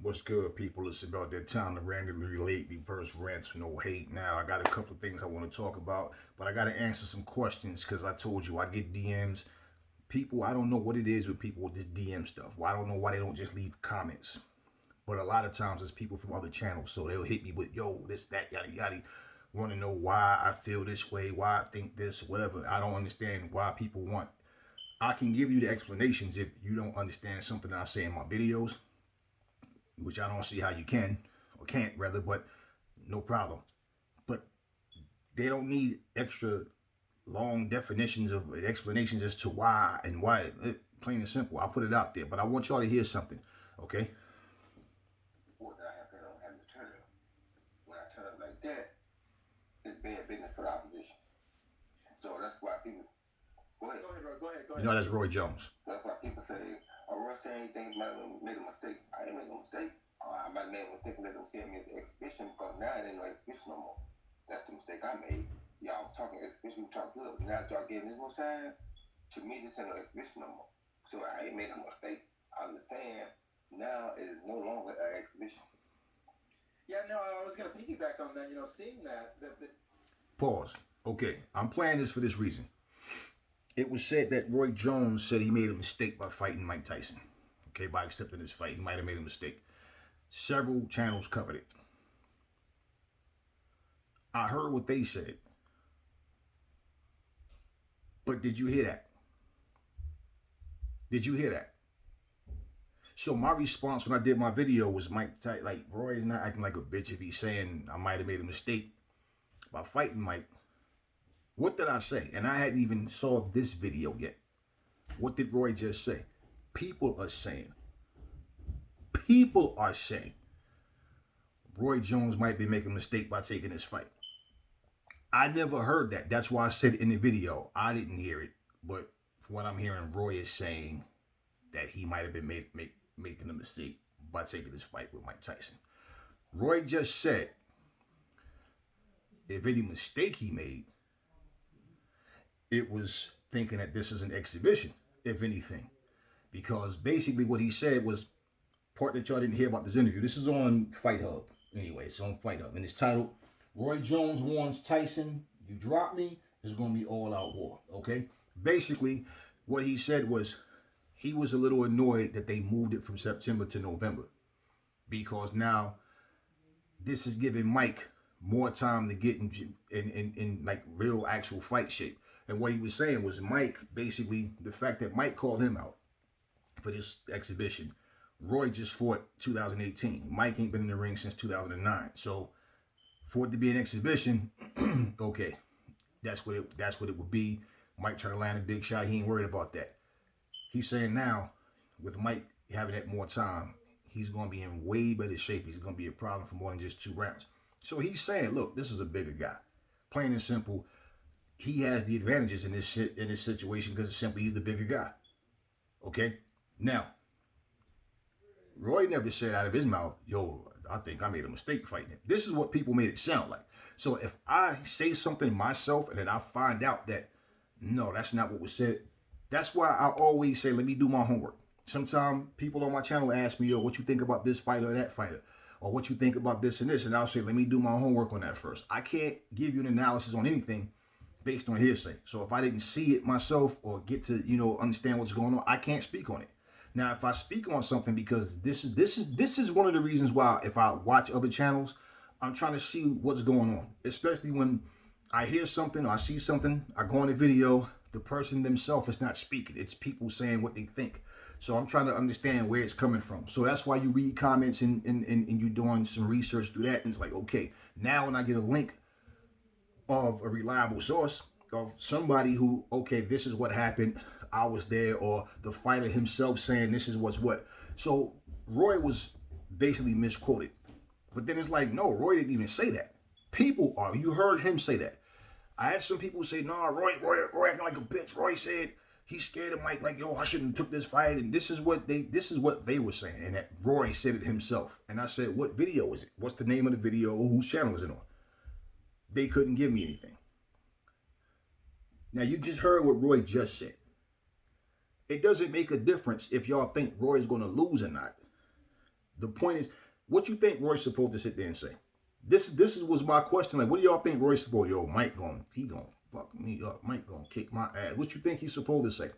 What's good, people? It's about that time to randomly relate, reverse rants, no hate. Now, I got a couple of things I want to talk about, but I got to answer some questions because I told you I get DMs. People, I don't know what it is with people with this DM stuff. Well, I don't know why they don't just leave comments. But a lot of times it's people from other channels, so they'll hit me with, yo, this, that, yada, yada. Want to know why I feel this way, why I think this, whatever. I don't understand why people want. I can give you the explanations if you don't understand something that I say in my videos, which I don't see how you can or can't rather, but no problem. But they don't need extra long definitions of explanations as to why and why. Plain and simple. I'll put it out there, but I want y'all to hear something, okay? What I have to don't have to turn up. When I turn up like that, it's bad business for the opposition. So that's why people. Go ahead. Go ahead. You know that's Roy Jones. That's why people say, "Oh, Roy saying things might have made a mistake." I didn't make no mistake. I might have made a mistake and let them see me as an exhibition because now it ain't no exhibition no more. That's the mistake I made. Y'all talking exhibition, we talk good. But now that y'all giving this more time, to me, this ain't no exhibition no more. So I ain't made no mistake. I'm just saying, now it is no longer an exhibition. Yeah, no, I was going to piggyback on that, seeing that. Pause. Okay, I'm playing this for this reason. It was said that Roy Jones said he made a mistake by fighting Mike Tyson. Okay, by accepting his fight, he might have made a mistake. Several channels covered it. I heard what they said. But did you hear that? Did you hear that? So my response when I did my video was Mike Tyson, like Roy is not acting like a bitch if he's saying I might have made a mistake by fighting Mike. What did I say? And I hadn't even saw this video yet. What did Roy just say? People are saying Roy Jones might be making a mistake by taking this fight. I never heard that. That's why I said in the video. I didn't hear it. But from what I'm hearing, Roy is saying that he might have been making a mistake by taking this fight with Mike Tyson. Roy just said if any mistake he made, it was thinking that this is an exhibition, if anything. Because basically what he said was part that y'all didn't hear about this interview. This is on Fight Hub. Anyway, it's on Fight Hub. And it's titled, Roy Jones warns Tyson, you drop me, it's going to be all out war. Okay? Basically, what he said was he was a little annoyed that they moved it from September to November. Because now this is giving Mike more time to get in like real actual fight shape. And what he was saying was Mike, basically, the fact that Mike called him out for this exhibition. Roy just fought 2018. Mike ain't been in the ring since 2009. So for it to be an exhibition, okay, that's what it would be. Mike trying to land a big shot. He ain't worried about that. He's saying now, with Mike having that more time, he's going to be in way better shape. He's going to be a problem for more than just 2 rounds. So he's saying, look, this is a bigger guy. Plain and simple, he has the advantages in this situation because simply he's the bigger guy. Okay? Now, Roy never said out of his mouth, yo, I think I made a mistake fighting him. This is what people made it sound like. So if I say something myself and then I find out that, no, that's not what was said, that's why I always say, let me do my homework. Sometimes people on my channel ask me, yo, what you think about this fighter or that fighter? Or what you think about this and this? And I'll say, let me do my homework on that first. I can't give you an analysis on anything based on hearsay. So if I didn't see it myself or get to, understand what's going on, I can't speak on it. Now, if I speak on something, because this is one of the reasons why if I watch other channels, I'm trying to see what's going on. Especially when I hear something or I see something, I go on a video, the person themselves is not speaking. It's people saying what they think. So I'm trying to understand where it's coming from. So that's why you read comments and you're doing some research through that. And it's like, okay, now when I get a link of a reliable source of somebody who, okay, this is what happened, I was there, or the fighter himself saying this is what's what. So Roy was basically misquoted. But then it's like, no, Roy didn't even say that. People are, you heard him say that. I had some people say, nah, Roy acting like a bitch. Roy said he's scared of Mike, like, yo, I shouldn't have took this fight. And this is what they were saying. And that Roy said it himself. And I said, what video is it? What's the name of the video? Whose channel is it on? They couldn't give me anything. Now, you just heard what Roy just said. It doesn't make a difference if y'all think Roy is going to lose or not. The point is, what you think Roy's supposed to sit there and say? This was my question. Like, what do y'all think Roy's supposed? Yo, Mike he gonna fuck me up. Mike gonna kick my ass. What you think he's supposed to say?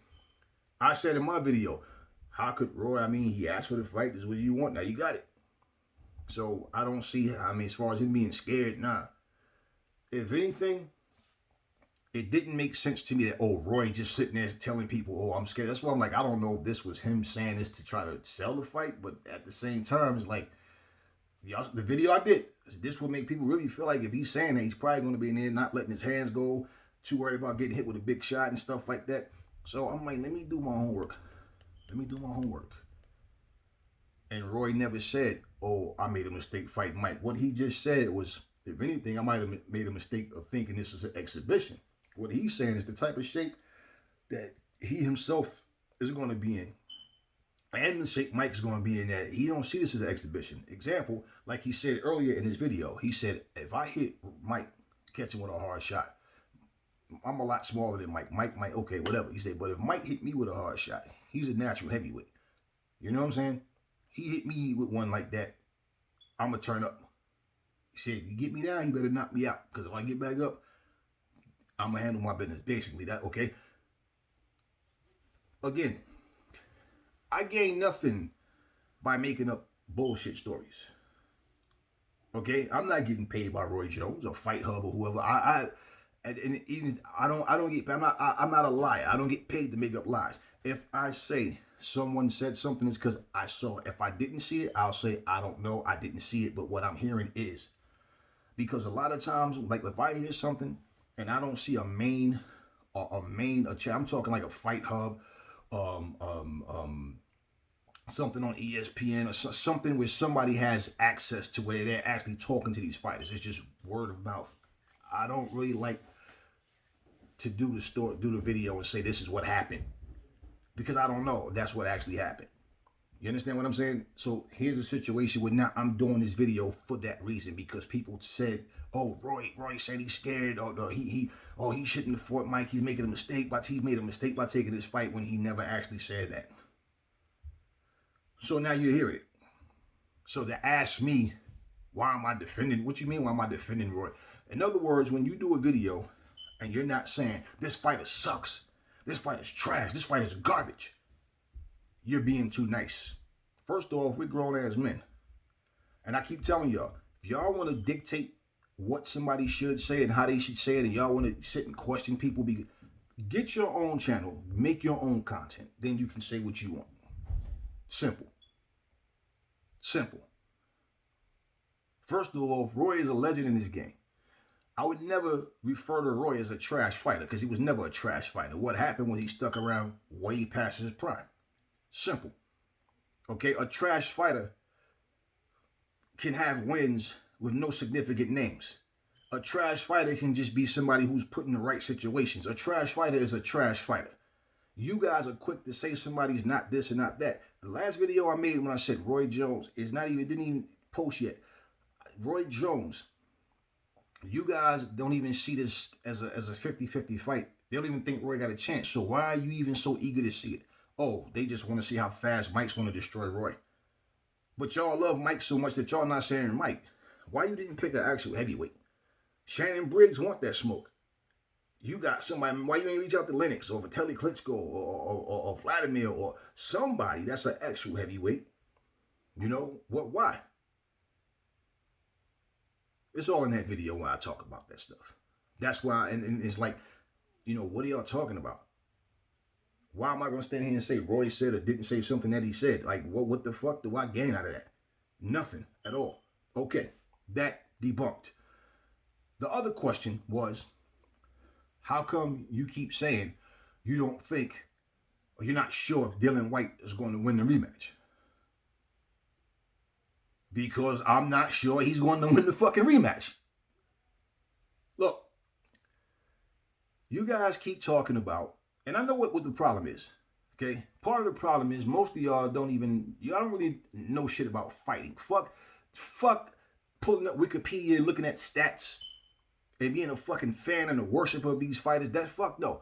I said in my video, how could Roy? I mean, he asked for the fight. This is what you want. Now you got it. So I don't see. I mean, as far as him being scared, nah. If anything, it didn't make sense to me that, oh, Roy just sitting there telling people, oh, I'm scared. That's why I'm like, I don't know if this was him saying this to try to sell the fight, but at the same time, it's like, y'all, the video I did, this will make people really feel like if he's saying that, he's probably going to be in there not letting his hands go, too worried about getting hit with a big shot and stuff like that. So I'm like, let me do my homework. And Roy never said, oh, I made a mistake fighting Mike. What he just said was, if anything, I might have made a mistake of thinking this is an exhibition. What he's saying is the type of shape that he himself is going to be in. And the shape Mike's going to be in, that he don't see this as an exhibition. Example, like he said earlier in his video, he said, if I hit Mike, catch him with a hard shot, I'm a lot smaller than Mike. Mike might, okay, whatever. He said, but if Mike hit me with a hard shot, he's a natural heavyweight. You know what I'm saying? He hit me with one like that, I'm going to turn up. He said, if you get me down, you better knock me out. Because if I get back up, I'm going to handle my business. Basically, that, okay? Again, I gain nothing by making up bullshit stories. Okay? I'm not getting paid by Roy Jones or Fight Hub or whoever. I'm not a liar. I don't get paid to make up lies. If I say someone said something, it's because I saw it. If I didn't see it, I'll say, I don't know, I didn't see it, but what I'm hearing is. Because a lot of times, like if I hear something and I don't see I'm talking like a Fight Hub, something on ESPN or something where somebody has access to where they're actually talking to these fighters. It's just word of mouth. I don't really like to do the video and say this is what happened, because I don't know if that's what actually happened. You understand what I'm saying? So here's a situation where now I'm doing this video for that reason, because people said, oh, Roy said he's scared, or he shouldn't have fought Mike. He's making a mistake, but he made a mistake by taking this fight when he never actually said that. So now you hear it. So to ask me, why am I defending? What you mean, why am I defending Roy? In other words, when you do a video and you're not saying, this fighter sucks, this fight is trash, this fight is garbage, you're being too nice. First off, we're grown-ass men. And I keep telling y'all, if y'all want to dictate what somebody should say and how they should say it, and y'all want to sit and question people, get your own channel, make your own content. Then you can say what you want. Simple. First of all, Roy is a legend in this game. I would never refer to Roy as a trash fighter, because he was never a trash fighter. What happened was he stuck around way past his prime. Simple. Okay, a trash fighter can have wins with no significant names. A trash fighter can just be somebody who's put in the right situations. A trash fighter is a trash fighter. You guys are quick to say somebody's not this and not that. The last video I made when I said Roy Jones didn't even post yet. Roy Jones, you guys don't even see this as a 50-50 fight. They don't even think Roy got a chance. So why are you even so eager to see it? Oh, they just want to see how fast Mike's going to destroy Roy. But y'all love Mike so much that y'all not saying Mike. Why you didn't pick an actual heavyweight? Shannon Briggs want that smoke. You got somebody. Why you ain't reach out to Lennox or Vitaly Klitschko or Vladimir or somebody that's an actual heavyweight? You know what? Why? It's all in that video when I talk about that stuff. That's why, and it's like, you know, what are y'all talking about? Why am I going to stand here and say Roy said or didn't say something that he said? Like, what the fuck do I gain out of that? Nothing at all. Okay, that debunked. The other question was, how come you keep saying you don't think, or you're not sure if Dillian Whyte is going to win the rematch? Because I'm not sure he's going to win the fucking rematch. Look, you guys keep talking about, and I know what the problem is, okay? Part of the problem is most of y'all don't really know shit about fighting. Fuck pulling up Wikipedia, looking at stats, and being a fucking fan and a worshiper of these fighters. No.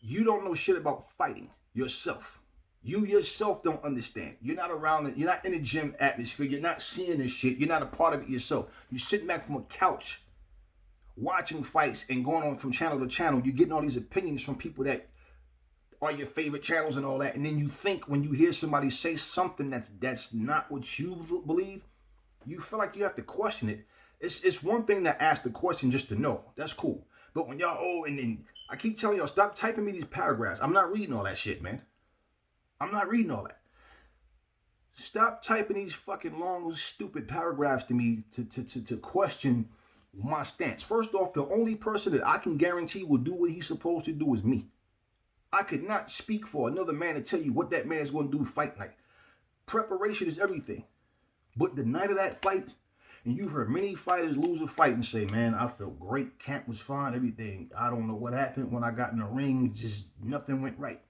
You don't know shit about fighting yourself. You yourself don't understand. You're not around it. You're not in the gym atmosphere. You're not seeing this shit. You're not a part of it yourself. You're sitting back from a couch watching fights and going on from channel to channel. You're getting all these opinions from people that are your favorite channels and all that. And then you think when you hear somebody say something that's not what you believe, you feel like you have to question it. It's one thing to ask the question just to know. That's cool. But when y'all, and then I keep telling y'all, stop typing me these paragraphs. I'm not reading all that shit, man. I'm not reading all that. Stop typing these fucking long, stupid paragraphs to me to question my stance. First off, the only person that I can guarantee will do what he's supposed to do is me. I could not speak for another man to tell you what that man is going to do fight night. Preparation is everything. But the night of that fight, and you've heard many fighters lose a fight and say, man, I felt great. Camp was fine. Everything. I don't know what happened when I got in the ring. Just nothing went right.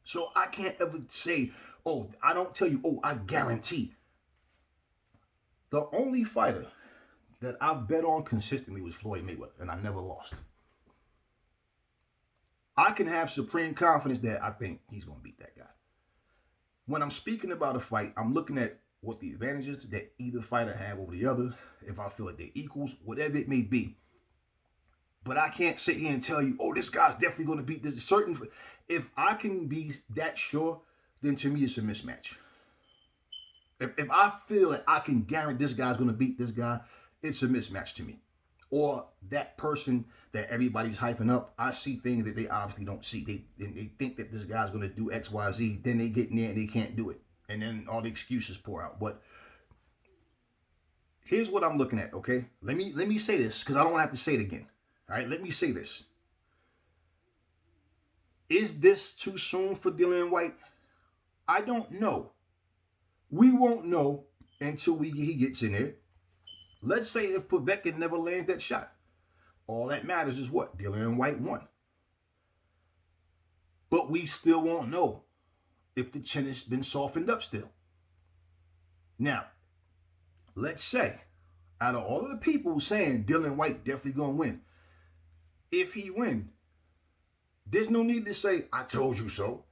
So I can't ever say, oh, I don't tell you, oh, I guarantee. The only fighter that I've bet on consistently was Floyd Mayweather, and I never lost. I can have supreme confidence that I think he's going to beat that guy. When I'm speaking about a fight, I'm looking at what the advantages that either fighter have over the other, if I feel like they're equals, whatever it may be. But I can't sit here and tell you, oh, this guy's definitely going to beat this certain. If I can be that sure, then to me it's a mismatch. If I feel that I can guarantee this guy's going to beat this guy, it's a mismatch to me. Or that person that everybody's hyping up, I see things that they obviously don't see. They think that this guy's going to do X, Y, Z. Then they get in there and they can't do it. And then all the excuses pour out. But here's what I'm looking at, okay? Let me say this because I don't want to have to say it again. All right, let me say this. Is this too soon for Dillian Whyte? I don't know. We won't know until he gets in there. Let's say if Povetkin never lands that shot. All that matters is what? Dillian Whyte won. But we still won't know if the chin has been softened up still. Now, let's say, out of all of the people saying Dillian Whyte definitely going to win, if he win, there's no need to say, I told you so.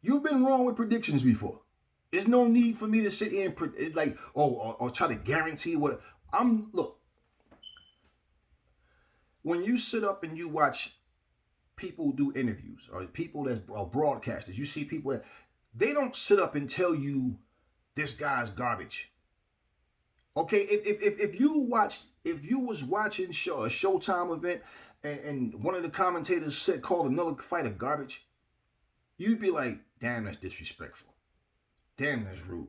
You've been wrong with predictions before. There's no need for me to sit here and or try to guarantee what look. When you sit up and you watch people do interviews or people that are broadcasters, you see people that they don't sit up and tell you this guy's garbage. Okay, if you was watching a Showtime event and one of the commentators called another fighter garbage, you'd be like, damn, that's disrespectful. Damn, that's rude.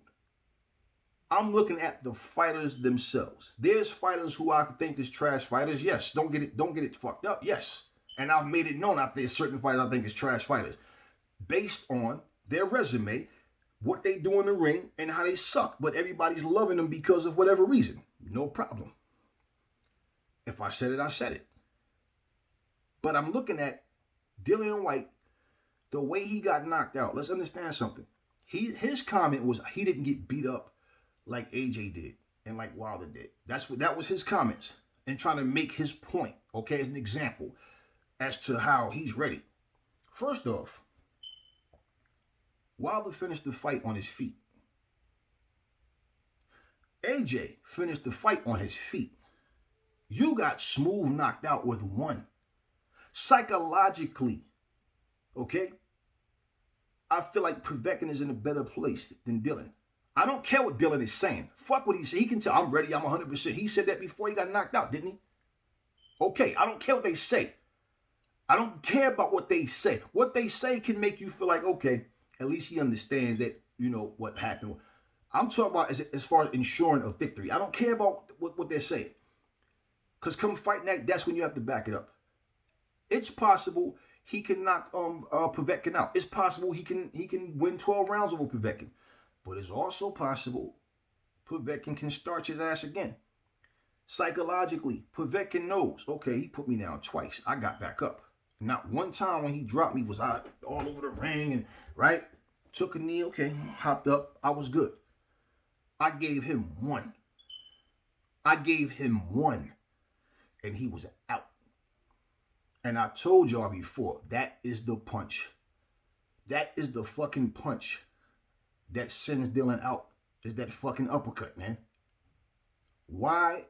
I'm looking at the fighters themselves. There's fighters who I think is trash fighters. Yes, don't get it fucked up. Yes. And I've made it known out there's certain fighters I think is trash fighters. Based on their resume, what they do in the ring, and how they suck. But everybody's loving them because of whatever reason. No problem. If I said it, I said it. But I'm looking at Dillian Whyte, the way he got knocked out. Let's understand something. His comment was he didn't get beat up like AJ did and like Wilder did. That was his comments and trying to make his point, okay, as an example as to how he's ready. First off, Wilder finished the fight on his feet. AJ finished the fight on his feet. You got smooth knocked out with one. Psychologically, okay, I feel like Povetkin is in a better place than Dillian. I don't care what Dillian is saying. Fuck what he said. He can tell I'm ready. I'm 100%. He said that before he got knocked out, didn't he? Okay, I don't care what they say. I don't care about what they say. What they say can make you feel like, okay, at least he understands that, you know, what happened. I'm talking about as far as ensuring a victory. I don't care about what they're saying. Because come fight night, that's when you have to back it up. It's possible he can knock Povetkin out. It's possible he can win 12 rounds over Povetkin. But it's also possible Povetkin can starch his ass again. Psychologically, Povetkin knows, okay, he put me down twice. I got back up. Not one time when he dropped me was I all over the ring and, right? Took a knee, okay, hopped up. I was good. I gave him one. And he was out. And I told y'all before, that is the punch That is the fucking punch that sends Dillian out. Is that fucking uppercut, man. Why?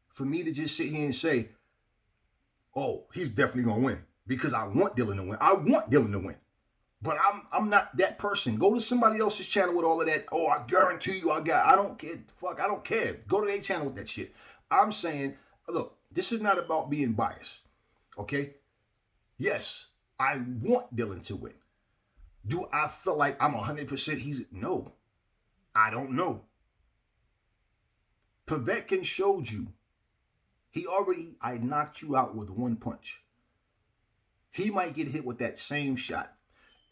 For me to just sit here and say, oh, he's definitely gonna win. Because I want Dillian to win. I want Dillian to win. But I'm not that person. Go to somebody else's channel with all of that. Oh, I guarantee you I don't care. Fuck, I don't care. Go to their channel with that shit. I'm saying, look, this is not about being biased. Okay? Yes, I want Dillian to win. Do I feel like I'm 100% no. I don't know. Povetkin showed you. I knocked you out with one punch. He might get hit with that same shot.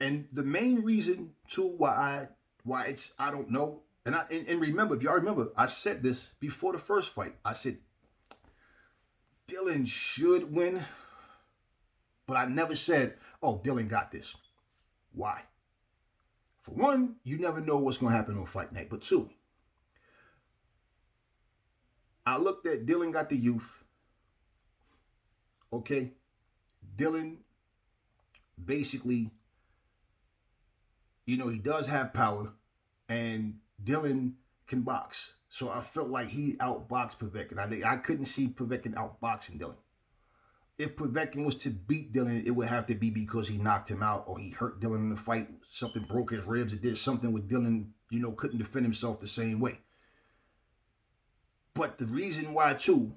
And the main reason too why it's I don't know. And remember, if y'all remember, I said this before the first fight. I said Dillian should win, but I never said, oh, Dillian got this. Why? For one, you never know what's gonna happen on fight night. But two, I looked at Dillian got the youth. Okay. Dillian basically, he does have power, and Dillian can box. So I felt like he outboxed Povetkin. I couldn't see Povetkin outboxing Dillian. If Povetkin was to beat Dillian, it would have to be because he knocked him out or he hurt Dillian in the fight. Something broke his ribs. It did something with Dillian, couldn't defend himself the same way. But the reason why, too,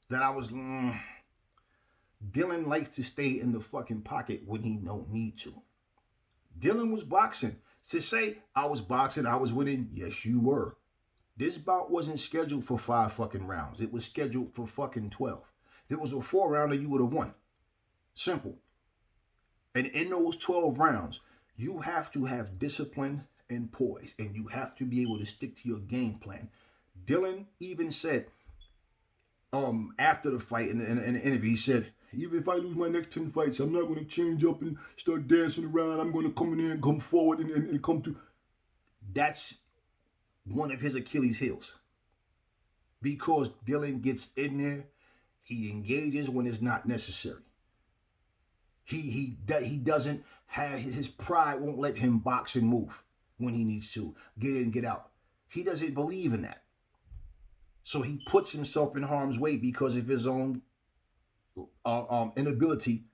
that I was... Dillian likes to stay in the fucking pocket when he don't need to. Dillian was boxing. To say I was boxing, I was winning, yes, you were. This bout wasn't scheduled for 5 fucking rounds. It was scheduled for fucking 12. If it was a 4-rounder, you would have won. Simple. And in those 12 rounds, you have to have discipline and poise, and you have to be able to stick to your game plan. Dillian even said, after the fight in the interview, he said, even if I lose my next 10 fights, I'm not going to change up and start dancing around. I'm going to come in there and come forward and come to. That's one of his Achilles heels. Because Dillian gets in there, he engages when it's not necessary. He doesn't have, his pride won't let him box and move when he needs to. Get in, get out. He doesn't believe in that. So he puts himself in harm's way because of his own inability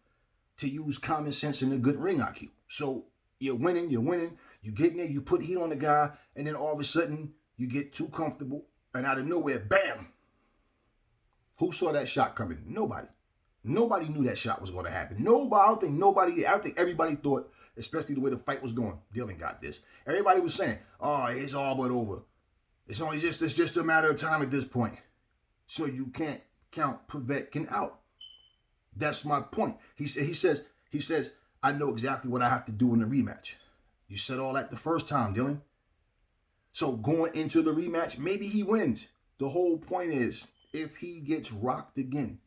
to use common sense and a good ring IQ. So you're winning, you get in there, you put heat on the guy, and then all of a sudden you get too comfortable, and out of nowhere, bam! Who saw that shot coming? Nobody. Nobody knew that shot was going to happen. I think everybody thought, especially the way the fight was going, Dillian got this. Everybody was saying, oh, it's all but over. It's just a matter of time at this point. So you can't count Povetkin out. That's my point. He says, I know exactly what I have to do in the rematch. You said all that the first time, Dillian. So going into the rematch, maybe he wins. The whole point is, if he gets rocked again,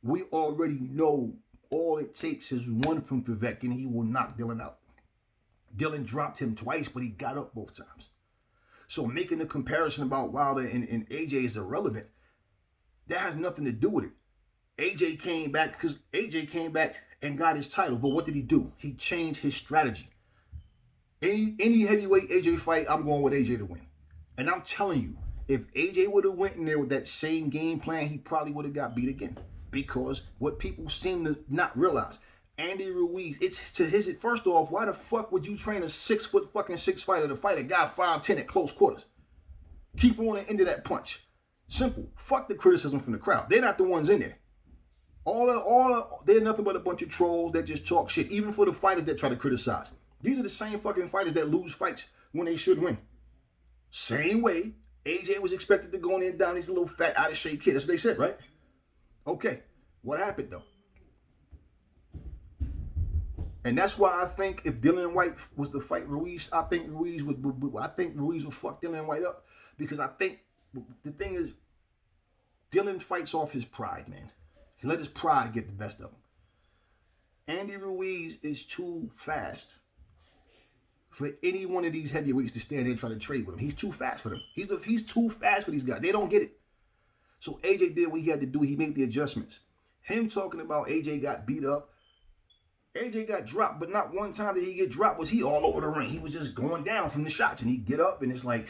we already know all it takes is one from Povetkin, he will knock Dillian out. Dillian dropped him twice, but he got up both times. So making the comparison about Wilder and AJ is irrelevant. That has nothing to do with it. AJ came back and got his title, but what did he do? He changed his strategy. Any heavyweight AJ fight, I'm going with AJ to win. And I'm telling you, if AJ would have went in there with that same game plan, he probably would have got beat again. Because what people seem to not realize, Andy Ruiz, first off, why the fuck would you train a 6'6" fighter to fight a guy 5'10" at close quarters? Keep on the end of that punch. Simple. Fuck the criticism from the crowd. They're not the ones in there. They're nothing but a bunch of trolls that just talk shit, even for the fighters that try to criticize. These are the same fucking fighters that lose fights when they should win. Same way, AJ was expected to go in there and down. He's a little fat, out of shape kid. That's what they said, right? Okay. What happened, though? And that's why I think if Dillian Whyte was to fight Ruiz, I think Ruiz would fuck Dillian Whyte up. Because I think the thing is, Dillian fights off his pride, man. He let his pride get the best of him. Andy Ruiz is too fast for any one of these heavyweights to stand there and try to trade with him. He's too fast for them. He's too fast for these guys. They don't get it. So AJ did what he had to do. He made the adjustments. Him talking about AJ got beat up, AJ got dropped, but not one time did he get dropped was he all over the ring. He was just going down from the shots, and he'd get up, and it's like,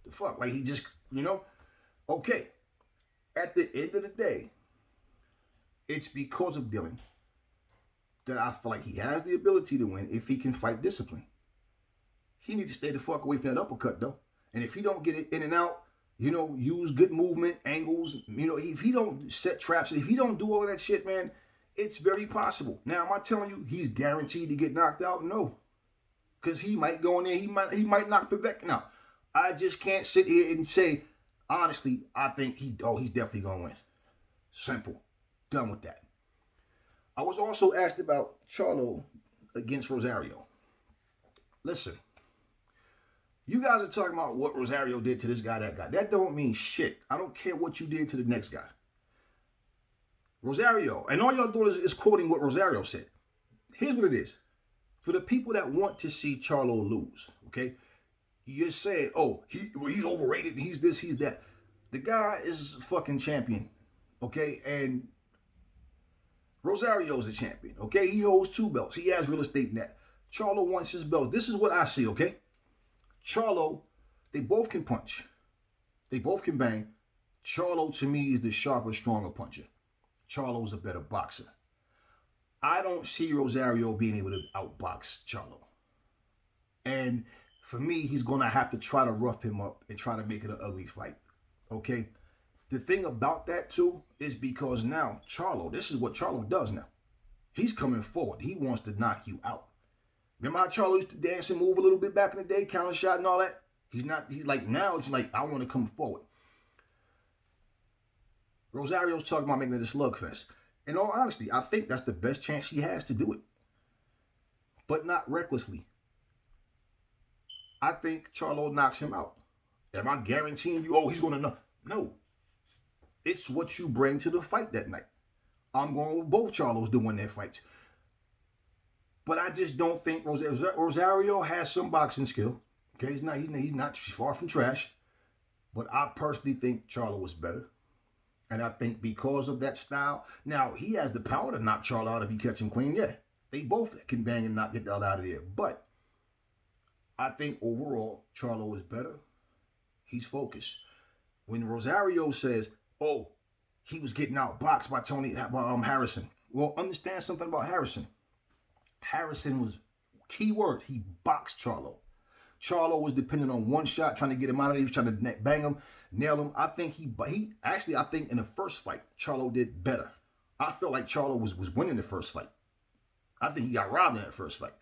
the fuck? Like, he just, Okay. At the end of the day, it's because of Dillian that I feel like he has the ability to win if he can fight discipline. He needs to stay the fuck away from that uppercut, though. And if he don't get it in and out, use good movement, angles, if he don't set traps, if he don't do all of that shit, man, it's very possible. Now, am I telling you he's guaranteed to get knocked out? No. Because he might go in there, he might knock Pivek out. I just can't sit here and say, honestly, I think he's definitely going to win. Simple. Done with that. I was also asked about Charlo against Rosario. Listen, you guys are talking about what Rosario did to this guy, that guy. That don't mean shit. I don't care what you did to the next guy. Rosario, and all y'all doing is quoting what Rosario said. Here's what it is. For the people that want to see Charlo lose, okay, you're saying, oh, he's overrated, he's this, he's that. The guy is a fucking champion, okay, and Rosario's the champion, okay? He holds 2 belts. He has real estate in that. Charlo wants his belt. This is what I see, okay? Charlo, they both can punch. They both can bang. Charlo, to me, is the sharper, stronger puncher. Charlo's a better boxer. I don't see Rosario being able to outbox Charlo. And for me, he's going to have to try to rough him up and try to make it an ugly fight, okay? The thing about that, too, is because now Charlo, this is what Charlo does now. He's coming forward. He wants to knock you out. Remember how Charlo used to dance and move a little bit back in the day, counter shot and all that? He's like, now it's like, I want to come forward. Rosario's talking about making it a slugfest. In all honesty, I think that's the best chance he has to do it. But not recklessly. I think Charlo knocks him out. Am I guaranteeing you, he's going to knock? No. It's what you bring to the fight that night. I'm going with both Charlos to win their fights. But I just don't think Rosario has some boxing skill. Okay, he's not far from trash. But I personally think Charlo is better. And I think because of that style, now he has the power to knock Charlo out if he catch him clean. Yeah, they both can bang and not get the other out of there. But I think overall, Charlo is better. He's focused. When Rosario says, he was getting outboxed by Harrison. Well, understand something about Harrison. Harrison was, key word, he boxed Charlo. Charlo was dependent on one shot, trying to get him out of there. He was trying to bang him, nail him. I think I think in the first fight, Charlo did better. I felt like Charlo was winning the first fight. I think he got robbed in that first fight.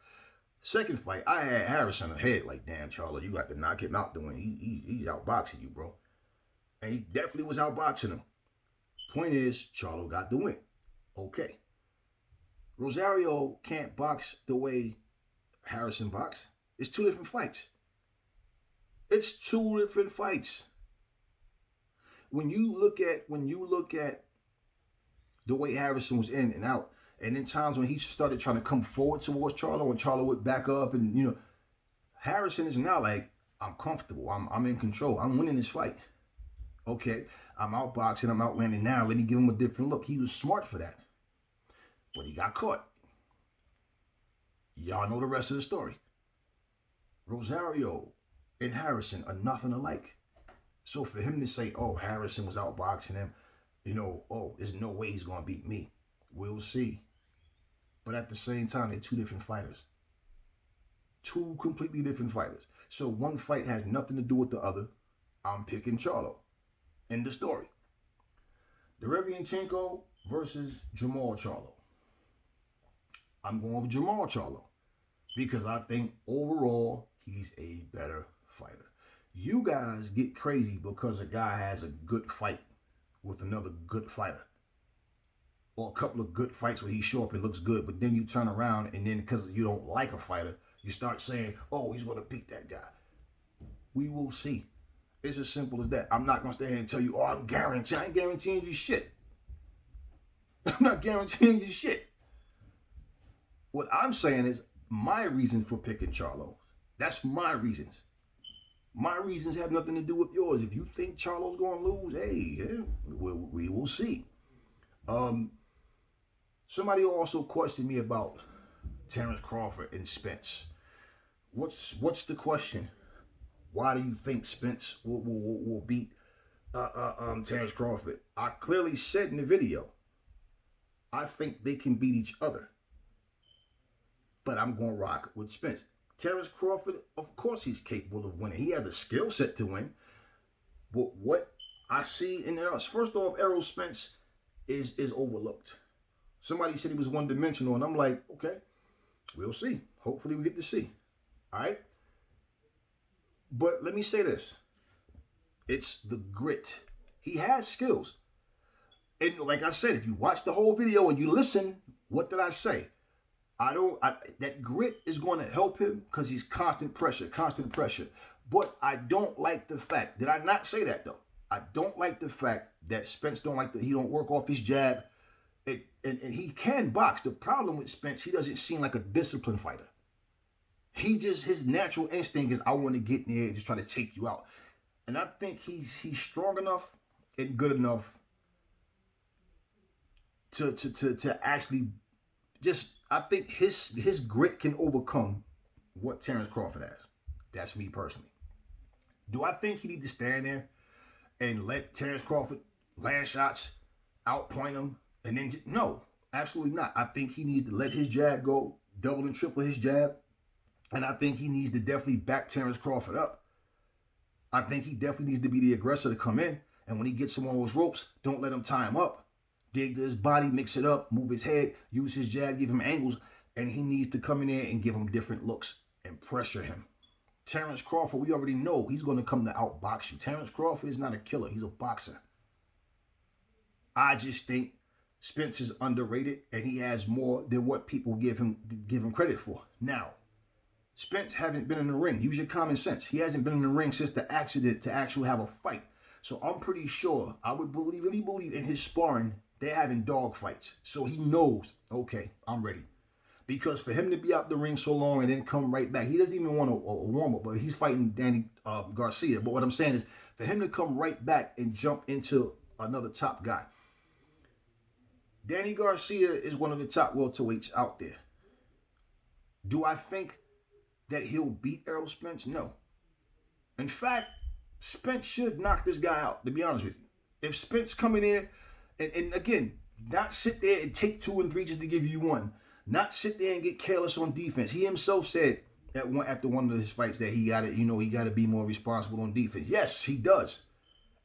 Second fight, I had Harrison ahead. Like, damn, Charlo, you got to knock him out he's outboxing you, bro. And he definitely was outboxing him. Point is, Charlo got the win. Okay. Rosario can't box the way Harrison boxed. It's 2 different fights. It's 2 different fights. When you look at the way Harrison was in and out, and in times when he started trying to come forward towards Charlo, and Charlo would back up, and Harrison is now like, I'm comfortable. I'm in control. I'm winning this fight. Okay, I'm outboxing, I'm outlanding now. Let me give him a different look. He was smart for that. But he got caught. Y'all know the rest of the story. Rosario and Harrison are nothing alike. So for him to say, Harrison was outboxing him, there's no way he's going to beat me. We'll see. But at the same time, they're 2 different fighters. 2 completely different fighters. So one fight has nothing to do with the other. I'm picking Charlo. End the story. Derevianchenko versus Jamal Charlo. I'm going with Jamal Charlo because I think overall he's a better fighter. You guys get crazy because a guy has a good fight with another good fighter. Or a couple of good fights where he show up and looks good, but then you turn around and then because you don't like a fighter, you start saying, he's going to beat that guy. We will see. It's as simple as that. I'm not going to stay here and tell you, I'm guaranteeing. I ain't guaranteeing you shit. I'm not guaranteeing you shit. What I'm saying is my reason for picking Charlo. That's my reasons. My reasons have nothing to do with yours. If you think Charlo's going to lose, we will see. Somebody also questioned me about Terrence Crawford and Spence. What's the question? Why do you think Spence will beat Terrence Crawford? I clearly said in the video, I think they can beat each other. But I'm going to rock with Spence. Terrence Crawford, of course he's capable of winning. He has the skill set to win. But what I see in there, first off, Errol Spence is overlooked. Somebody said he was one-dimensional, and I'm like, okay, we'll see. Hopefully we get to see. All right? But let me say this. It's the grit. He has skills. And like I said, if you watch the whole video and you listen, what did I say? That grit is going to help him because he's constant pressure. But I don't like the fact, did I not say that though? I don't like the fact that Spence he don't work off his jab. And he can box. The problem with Spence, he doesn't seem like a disciplined fighter. His natural instinct is, I want to get in there and just try to take you out. And I think he's strong enough and good enough to actually just, I think his grit can overcome what Terrence Crawford has. That's me personally. Do I think he need to stand there and let Terrence Crawford land shots, outpoint him, and then no, absolutely not. I think he needs to let his jab go, double and triple his jab, and I think he needs to definitely back Terrence Crawford up. I think he definitely needs to be the aggressor to come in, and when he gets him on those ropes, don't let him tie him up. Dig to his body, mix it up, move his head, use his jab, give him angles, and he needs to come in there and give him different looks and pressure him. Terrence Crawford, we already know he's going to come to outbox you. Terrence Crawford is not a killer. He's a boxer. I just think Spence is underrated, and he has more than what people give him credit for. Now, Spence hasn't been in the ring. Use your common sense. He hasn't been in the ring since the accident to actually have a fight. So I'm pretty sure, I would really believe in his sparring, they're having dog fights. So he knows, okay, I'm ready. Because for him to be out the ring so long and then come right back, he doesn't even want a warm-up, but he's fighting Danny Garcia. But what I'm saying is, for him to come right back and jump into another top guy. Danny Garcia is one of the top welterweights out there. Do I think that he'll beat Errol Spence? No. In fact, Spence should knock this guy out, to be honest with you. If Spence come in here, and again, not sit there and take 2 and 3 just to give you one. Not sit there and get careless on defense. He himself said after one of his fights that he got to be more responsible on defense. Yes, he does.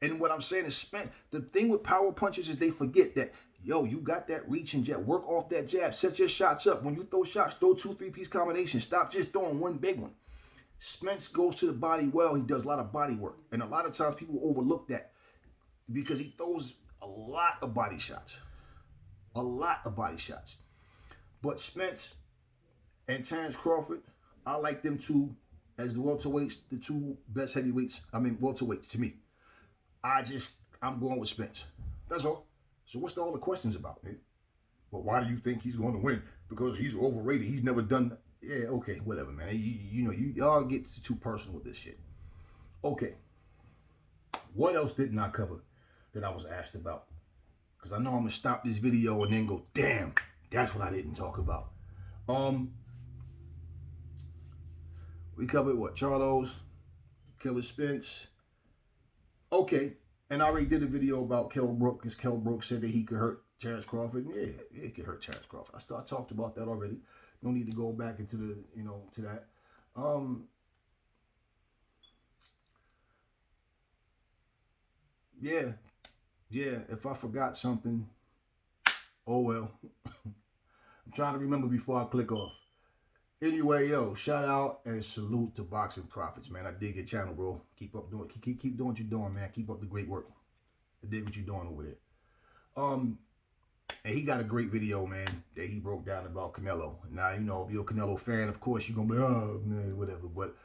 And what I'm saying is, Spence, the thing with power punches is they forget that, yo, you got that reach and jab. Work off that jab. Set your shots up. When you throw shots, throw 2 3-piece combinations. Stop just throwing one big one. Spence goes to the body well. He does a lot of body work. And a lot of times people overlook that because he throws a lot of body shots. A lot of body shots. But Spence and Terrence Crawford, I like them two as the welterweights, the 2 best heavyweights. Welterweights to me. I'm going with Spence. That's all. So what's all the questions about, man? Well, why do you think he's going to win? Because he's overrated. He's never done that. Yeah, okay, whatever, man. Y'all get too personal with this shit. Okay. What else didn't I cover that I was asked about? Because I know I'm going to stop this video and then go, damn, that's what I didn't talk about. We covered what? Charlo's. Covered Spence. Okay. And I already did a video about Kell Brook, because Kell Brook said that he could hurt Terrence Crawford. Yeah, he could hurt Terrence Crawford. I talked about that already. No need to go back into to that. Yeah. If I forgot something, oh well. I'm trying to remember before I click off. Anyway, yo, shout out and salute to Boxing Profits, man. I dig your channel, bro. Keep up doing, keep doing what you're doing, man. Keep up the great work. I dig what you're doing over there. And he got a great video, man, that he broke down about Canelo. Now, if you're a Canelo fan, of course you're gonna be, oh man, whatever. But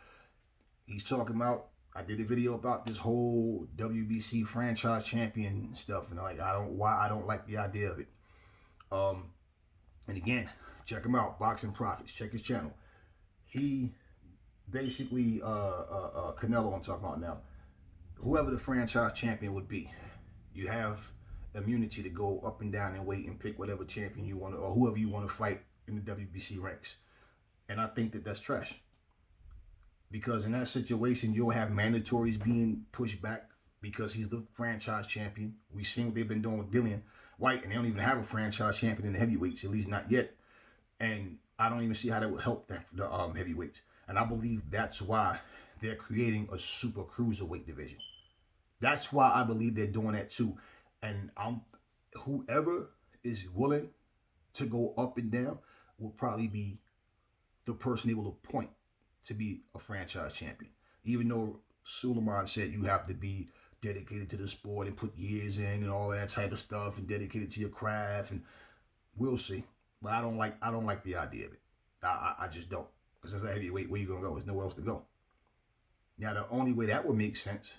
he's talking about, I did a video about this whole WBC franchise champion stuff, and I don't like the idea of it. And again, check him out, Boxing Profits. Check his channel. He basically, Canelo I'm talking about now, whoever the franchise champion would be, you have immunity to go up and down and wait and pick whatever champion you want to, or whoever you want to fight in the WBC ranks. And I think that that's trash. Because in that situation, you'll have mandatories being pushed back because he's the franchise champion. We've seen what they've been doing with Dillian Whyte, and they don't even have a franchise champion in the heavyweights, at least not yet. And I don't even see how that would help the heavyweights. And I believe that's why they're creating a super cruiserweight division. That's why I believe they're doing that too. And whoever is willing to go up and down will probably be the person they will appoint to be a franchise champion. Even though Suleiman said you have to be dedicated to the sport and put years in and all that type of stuff and dedicated to your craft, and we'll see. But I don't like the idea of it. I just don't. Because as a heavyweight, where you gonna go? There's nowhere else to go. Now the only way that would make sense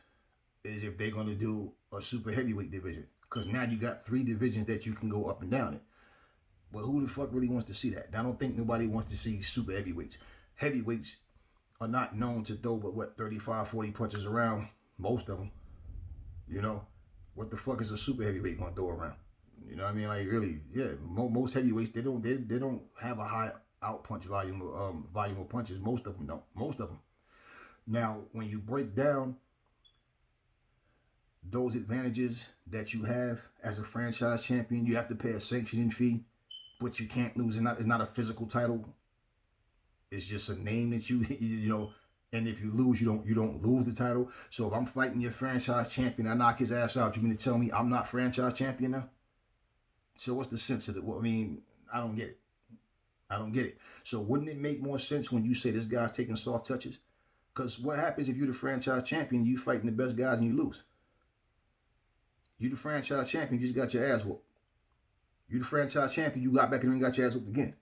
is if they're gonna do a super heavyweight division. Because now you got 3 divisions that you can go up and down in. But who the fuck really wants to see that? I don't think nobody wants to see super heavyweights. Heavyweights are not known to throw but 35, 40 punches around. Most of them. You know, what the fuck is a super heavyweight gonna throw around? You know what I mean? Like really, yeah. Most heavyweights they don't have a high out punch volume of punches. Most of them don't. Most of them. Now, when you break down those advantages that you have as a franchise champion, you have to pay a sanctioning fee, but you can't lose. It's not a physical title. It's just a name that you know. And if you lose, you don't lose the title. So if I'm fighting your franchise champion, I knock his ass out. You mean to tell me I'm not franchise champion now? So what's the sense of it? Well, I mean, I don't get it. I don't get it. So wouldn't it make more sense when you say this guy's taking soft touches? Because what happens if you're the franchise champion, you fighting the best guys and you lose? You the franchise champion, you just got your ass whooped. You the franchise champion, you got back in the ring and got your ass whooped again.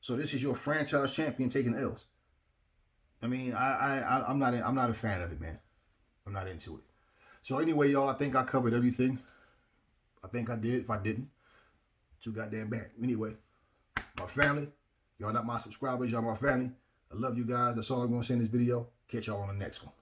So this is your franchise champion taking L's. I mean, I'm not a fan of it, man. I'm not into it. So anyway, y'all, I think I covered everything. I think I did. If I didn't, too goddamn bad. Anyway, my family, y'all not my subscribers, y'all my family. I love you guys. That's all I'm gonna say in this video. Catch y'all on the next one.